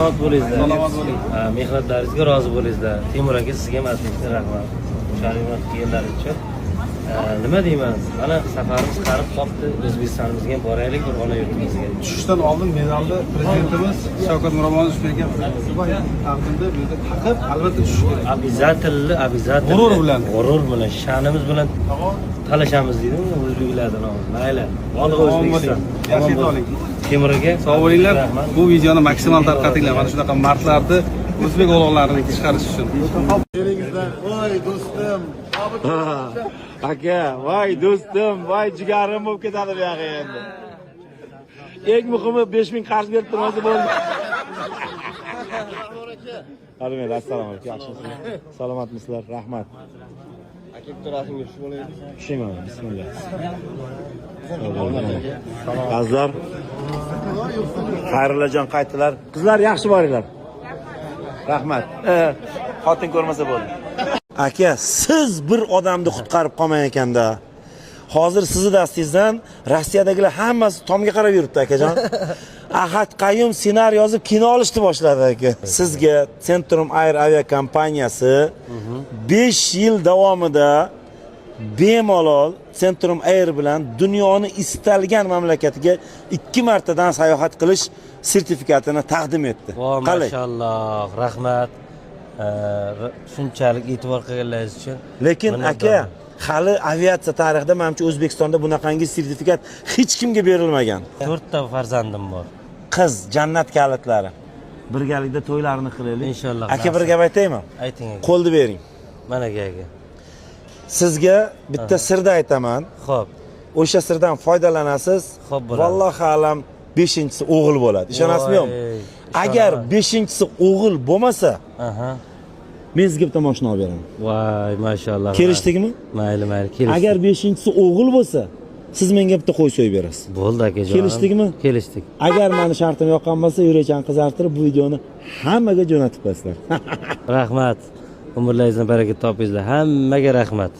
Salomat bo'lingizlar. Salomat bo'ling. Mehnatlaringizga rozi bo'lingizlar. Temur aka sizga ham aziz rahmat. O'shaning kelganlar uchun. Nima deyman? Mana safarimiz qarib qoldi. O'zbekistonimizga ham boraylik, bir ona yurtimizga. Tushishdan oldin medalni prezidentimiz Shavkat Miromonovich bergan taqdimda bu yerda taqib albatta tushish kerak. Обязательно. G'urur bilan, sha'nimiz bilan talashamiz deydimi o'zbeklardan. Mayli. Olg'a O'zbekiston. Yashayib oling. Temur aka, sog' bo'linglar. Bu videoni maksimal tarqatinglar. Mana shunaqa martlarni o'zbek o'g'loqlarini chiqarish uchun. Voy do'stim. Aka, voy do'stim, voy jigarim bo'lib ketadi bu yoqqa endi. Eng muhimi 5000 qarz berib turmasa bo'ldi. Albatta, assalomu alaykum. Yaxshimisizlar? Salomatmisizlar? Rahmat. Aka bitta rasm yurish bo'laydi. Tushingman, bismillah. Qizlar, xayrlajon qaytdilar. Qizlar yaxshi boringlar. Rahmat. Xotin ko'rmasa bo'ldi. Aka, siz bir odamni qutqarib qolmay ekanda. Hozir sizni dastingizdan Rossiyadagilar hammasi tomga qarab yuribdi, akajon. Ahad Qayyum ssenariy yozib kino olishni boshladi aka. Sizga Centrum Air aviakompaniyasi 5 yil davomida bemalol Centrum Air bilan dunyoni istalgan mamlakatiga 2 martadan sayohat qilish sertifikatini taqdim etdi. Mashalloh, rahmat. Shunchalik e'tibor qilganlaringiz uchun. Lekin aka, hali aviatsiya tarixida menimcha O'zbekistonda bunaqangi sertifikat hech kimga berilmagan. 4 ta farzandim bor. Qiz jannat kalitlari. Birgalikda to'ylarini qilaylik. Inshaalloh. Aka, bir gap aytaymi? Ayting aka. Qo'lni bering. Mana aka. Sizga bitta sirni aytaman. Xo'p. O'sha sirdan foydalanasiz. Vallohi alam 5-inchisi o'g'il bo'ladi. Ishonasizmi yo'qmi? Agar 5-inchisi o'g'il bo'lmasa, men sizga bitta mashina olib beraman. Voy, mashalloh. Kelishdikmi? Mayli, kelishdik. Agar 5-inchisi o'g'il bo'lsa, siz menga bitta qo'y so'yib berasiz. Bo'ldi akajon. Kelishdikmi? Kelishdik. Agar meni shartim yoqqan bo'lsa, yurakchani qizartirib bu videoni hammaga jo'natib qo'yasizlar. Rahmat. Umrlaringizdan baraka topingizlar. Hammaga rahmat.